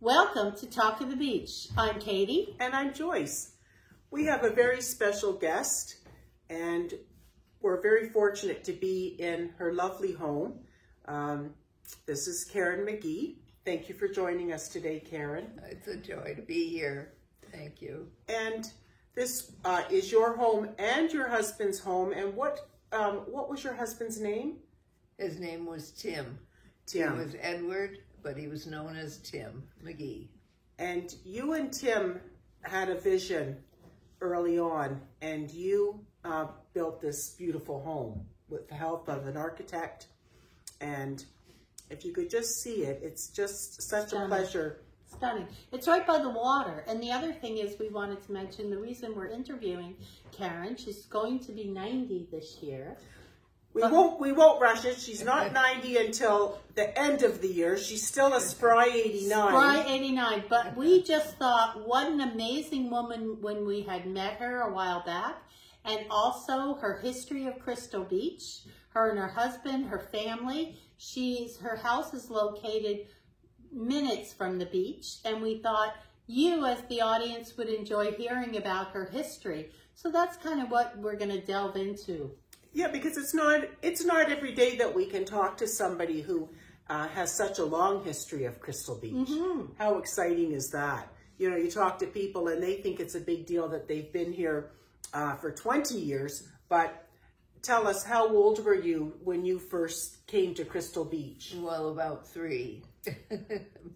Welcome to Talk of the Beach. I'm Katie. And I'm Joyce. We have a very special guest, and we're very fortunate to be in her lovely home. This is Karen McGee. Thank you for joining us today, Karen. It's a joy to be here. Thank you. And this is your home and your husband's home. And what was your husband's name? His name was Tim. Tim. He was Edward, but he was known as Tim McGee. And you and Tim had a vision early on, and you built this beautiful home with the help of an architect. And if you could just see it, it's just such a pleasure. Stunning. It's right by the water. And the other thing is, we wanted to mention the reason we're interviewing Karen. She's going to be 90 this year. We won't rush it. She's not 90 until the end of the year. She's still a spry 89. Spry 89. But we just thought, what an amazing woman when we had met her a while back. And also her history of Crystal Beach. Her and her husband, her family. Her house is located minutes from the beach. And we thought you as the audience would enjoy hearing about her history. So that's kind of what we're going to delve into. Yeah, because it's not every day that we can talk to somebody who has such a long history of Crystal Beach. Mm-hmm. How exciting is that? You know, you talk to people and they think it's a big deal that they've been here for 20 years, but tell us, how old were you when you first came to Crystal Beach? Well, about 3.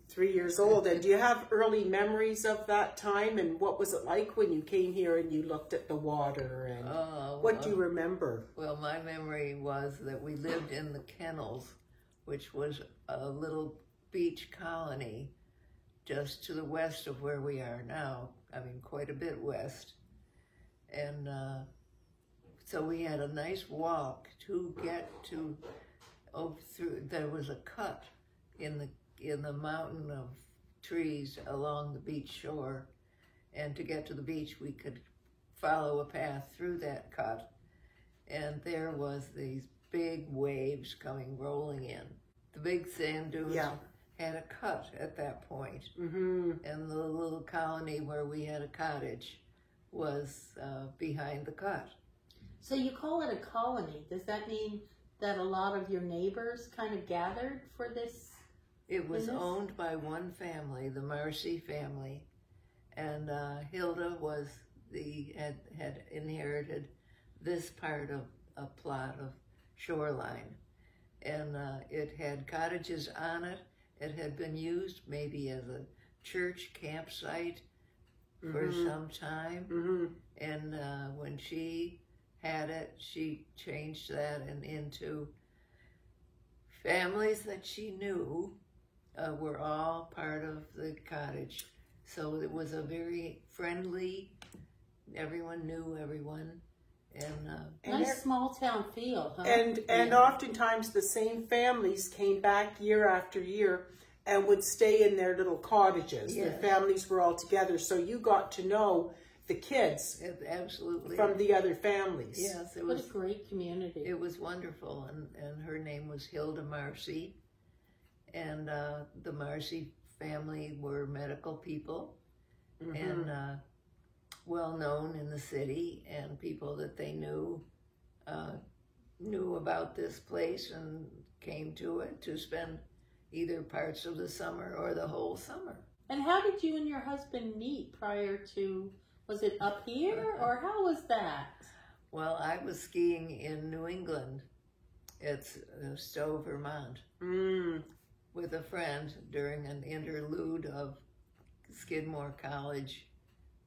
3 years old. And do you have early memories of that time? And what was it like when you came here and you looked at the water? And what do you remember? Well, my memory was that we lived in the Kennels, which was a little beach colony just to the west of where we are now. I mean, quite a bit west. And so we had a nice walk to get to, there was a cut in the mountain of trees along the beach shore, and to get to the beach we could follow a path through that cut, and there was these big waves coming rolling in. The big sand dunes had a cut at that point. Mm-hmm. And the little colony where we had a cottage was behind the cut. So you call it a colony. Does that mean that a lot of your neighbors kind of gathered for this? It was owned by one family, the Marcy family, and Hilda had inherited this part of a plot of shoreline, and it had cottages on it. It had been used maybe as a church campsite for some time, and when she had it, she changed that into families that she knew were all part of the cottage. So it was a very friendly, everyone knew everyone. And nice small town feel, huh? And oftentimes the same families came back year after year and would stay in their little cottages. Yes. The families were all together, so you got to know the kids absolutely from the other families. Yes, what a great community. It was wonderful, and her name was Hilda Marcy, and the Marcy family were medical people, and well known in the city, and people that they knew about this place and came to it to spend either parts of the summer or the whole summer. And how did you and your husband meet prior to? Was it up here, or how was that? Well, I was skiing in New England. It's Stowe, Vermont, with a friend during an interlude of Skidmore College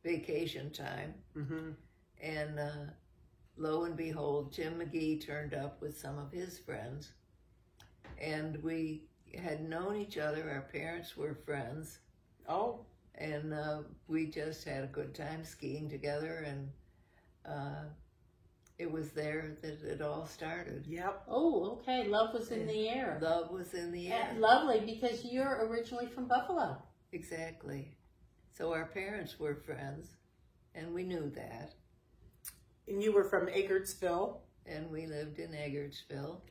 vacation time. And lo and behold, Tim McGee turned up with some of his friends. And we had known each other. Our parents were friends. Oh. And we just had a good time skiing together, and it was there that it all started. Yep. Oh, okay. Love was in the air. Love was in the air. And lovely, because you're originally from Buffalo. Exactly. So our parents were friends, and we knew that. And you were from Eggertsville? And we lived in Eggertsville,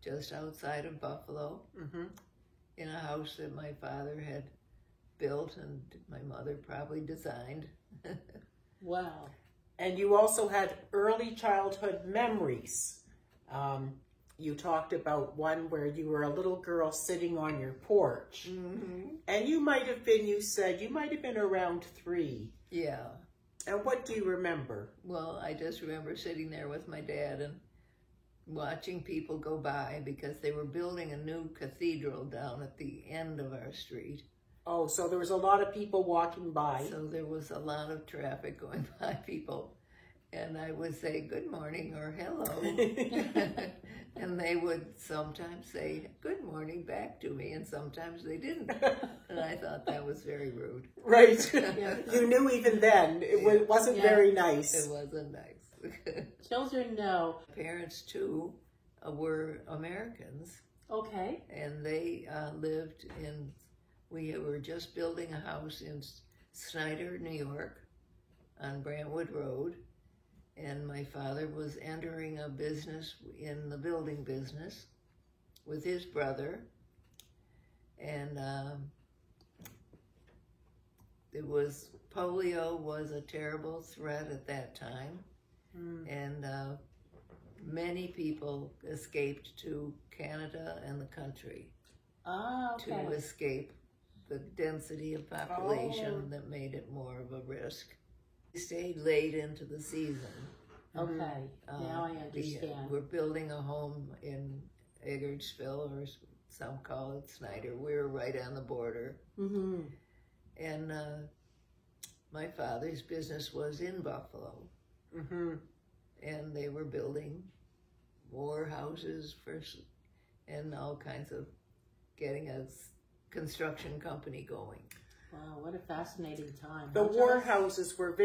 just outside of Buffalo, in a house that my father had built and my mother probably designed. Wow. And you also had early childhood memories. You talked about one where you were a little girl sitting on your porch. Mm-hmm. And you said you might have been around 3. Yeah. And what do you remember? Well, I just remember sitting there with my dad and watching people go by because they were building a new cathedral down at the end of our street. Oh, so there was a lot of people walking by. So there was a lot of traffic going by people. And I would say good morning or hello. And they would sometimes say good morning back to me, and sometimes they didn't. And I thought that was very rude. Right. Yeah. You knew even then it wasn't very nice. It wasn't nice. Children know. Parents, too, were Americans. Okay. And they lived in, we were just building a house in Snyder, New York, on Brantwood Road. And my father was entering a business in the building business with his brother. And polio was a terrible threat at that time. And many people escaped to Canada and the country Okay. to escape the density of population that made it more of a risk. We stayed late into the season. Okay. Now I understand. We're building a home in Eggertsville, or some call it Snyder. We were right on the border. Mm-hmm. And my father's business was in Buffalo. Mm-hmm. And they were building more houses and all kinds of getting a construction company going. Wow, what a fascinating time. The war houses were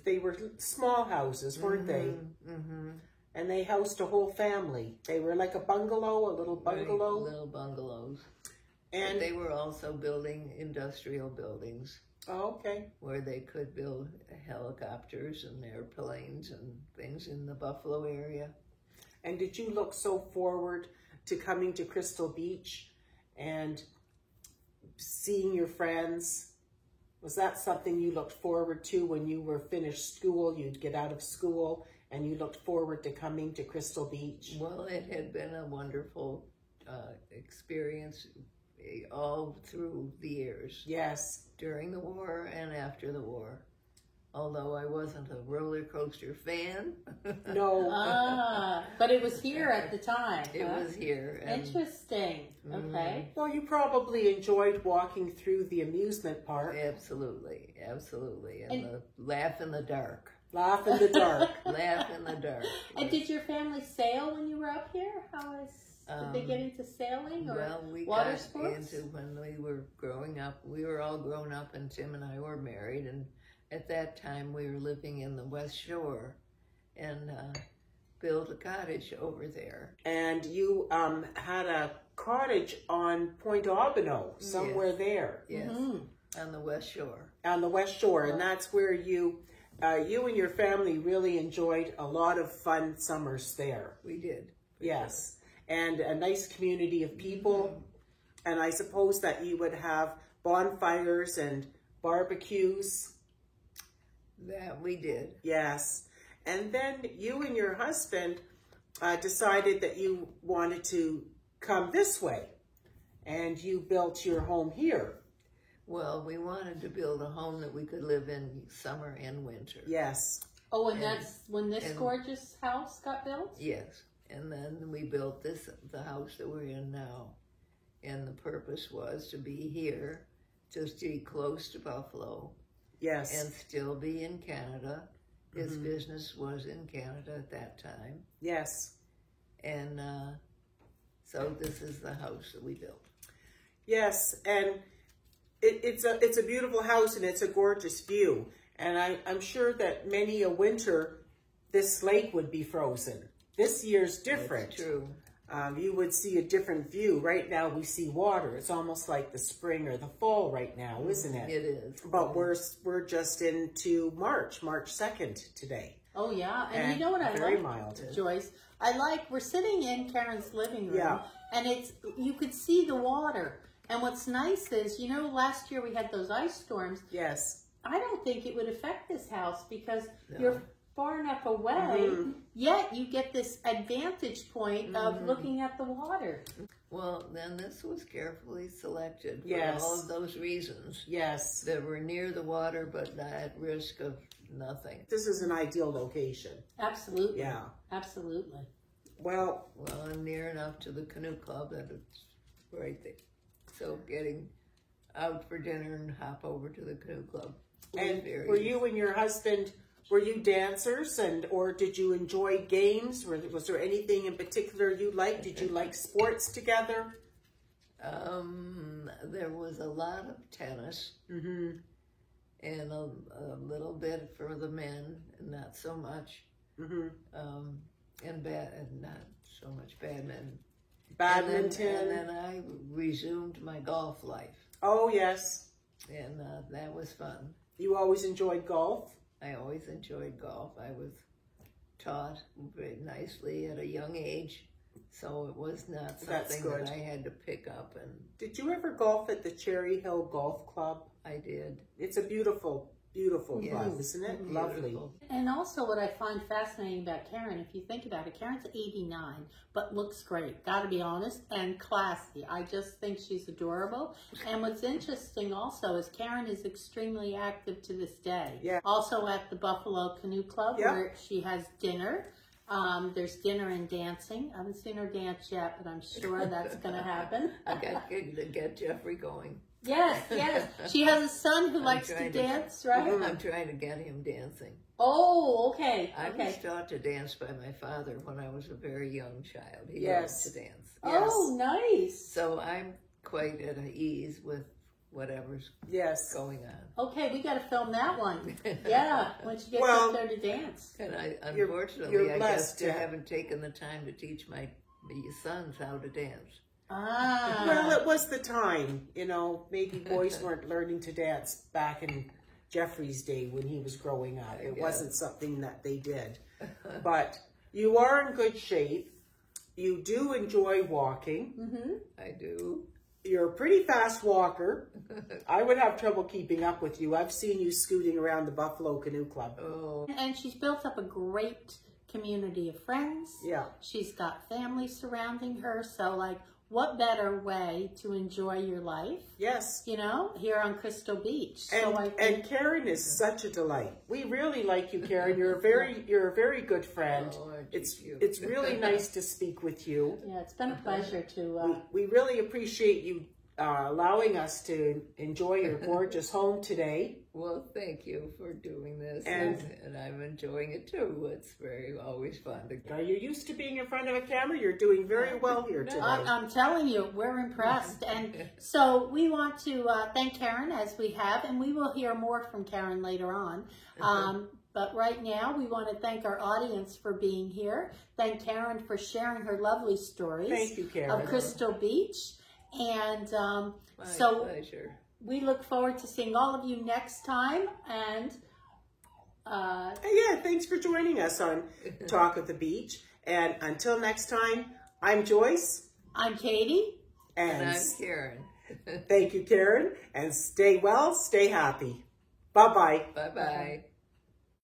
they were small houses, weren't they? Mm-hmm. And they housed a whole family. They were like a bungalow, a little bungalow. Right, little bungalows. And but they were also building industrial buildings. Oh, okay. Where they could build helicopters and airplanes and things in the Buffalo area. And did you look so forward to coming to Crystal Beach and seeing your friends? Was that something you looked forward to when you were finished school? You'd get out of school and you looked forward to coming to Crystal Beach? Well, it had been a wonderful experience all through the years. Yes. During the war and after the war. Although I wasn't a roller coaster fan. No. But it was here at the time. It was here. And interesting. Okay. Well, you probably enjoyed walking through the amusement park. Absolutely, absolutely. And the laugh in the dark. Laugh in the dark. Laugh in the dark. And did your family sail when you were up here? Did they get into sailing or we water got sports? into when we were growing up. We were all grown up, and Tim and I were married. And at that time, we were living in the West Shore, and built a cottage over there. And you had a cottage on Point Aubino, somewhere there. Yes, on the West Shore. On the West Shore, and that's where you and your family really enjoyed a lot of fun summers there. We did. Yes, and a nice community of people. And I suppose that you would have bonfires and barbecues. That we did. Yes. And then you and your husband decided that you wanted to come this way, and you built your home here. Well, we wanted to build a home that we could live in summer and winter. Yes. Oh, and that's when this gorgeous house got built? Yes. And then we built the house that we're in now. And the purpose was to be here, just to be close to Buffalo. Yes. And still be in Canada. His business was in Canada at that time. Yes. And so this is the house that we built. Yes, and it's a beautiful house, and it's a gorgeous view. And I'm sure that many a winter, this lake would be frozen. This year's different. That's true. You would see a different view. Right now we see water. It's almost like the spring or the fall right now, isn't it? It is. But we're just into March 2nd today. Oh, yeah. And you know what I very like, mild. Joyce? We're sitting in Karen's living room, Yeah. and you could see the water. And what's nice is, you know, last year we had those ice storms. Yes. I don't think it would affect this house because No. you're far enough away, yet you get this advantage point of looking at the water. Well, then this was carefully selected for Yes. all of those reasons. Yes. That were near the water, but not at risk of nothing. This is an ideal location. Absolutely. Yeah. Absolutely. Well, Well, and near enough to the canoe club that it's right there. So getting out for dinner and hop over to the canoe club. and very were you and your husband, were you dancers, or did you enjoy games? Was there anything in particular you liked? Did you like sports together? There was a lot of tennis and a little bit for the men, and not so much. And not so much badminton. Badminton. And then I resumed my golf life, Oh, yes. and that was fun. You always enjoyed golf? I always enjoyed golf. I was taught very nicely at a young age, so it was not That's something good. that I had to pick up, and Did you ever golf at the Cherry Hill Golf Club? I did. It's a beautiful, beautiful Yes. club, isn't it? Lovely. Beautiful. And also what I find fascinating about Karen, if you think about it, Karen's 89, but looks great, gotta be honest, and classy. I just think she's adorable. And what's interesting also is Karen is extremely active to this day. Yeah. Also at the Buffalo Canoe Club, Yeah. where she has dinner. There's dinner and dancing. I haven't seen her dance yet, but I'm sure that's gonna happen. I got to get Jeffrey going. Yes, yes. She has a son who likes to trying to- dance, right? I'm trying to get him dancing. Oh, okay. I was Okay. taught to dance by my father when I was a very young child. He Yes. loved to dance. Oh, nice. So I'm quite at ease with whatever's Yes. going on. Okay, we got to film that one. Yeah, when she gets Well, up there to dance. And You're unfortunately, I blessed guess I to- haven't taken the time to teach my sons how to dance. Ah. Well, it was the time, you know, maybe boys weren't learning to dance back in Jeffrey's day when he was growing up. It guess. wasn't something that they did. But you are in good shape. You do enjoy walking. I do. You're a pretty fast walker. I would have trouble keeping up with you. I've seen you scooting around the Buffalo Canoe Club. Oh, And she's built up a great community of friends. Yeah. She's got family surrounding her. So, like, what better way to enjoy your life, Yes. you know, here on Crystal Beach? And, So I think, and Karen is such a delight. We really like you, Karen. You're a very good friend. Oh, aren't you It's cute? really nice to speak with you. yeah, it's been a pleasure to, We really appreciate you allowing us to enjoy your gorgeous home today. well, thank you for doing this, And- and I'm enjoying it too. It's always fun to. Are you used to being in front of a camera? You're doing very well here today. I'm telling you, we're impressed. And so we want to thank Karen, as we have, and we will hear more from Karen later on. But right now, we want to thank our audience for being here. Thank Karen for sharing her lovely stories Thank you, Karen. of Crystal Beach. And My so pleasure. we look forward to seeing all of you next time. And Yeah, thanks for joining us on Talk of the Beach. And until next time, I'm Joyce. I'm Katie. And I'm Karen. Thank you, Karen. And stay well, stay happy. Bye-bye. Bye-bye.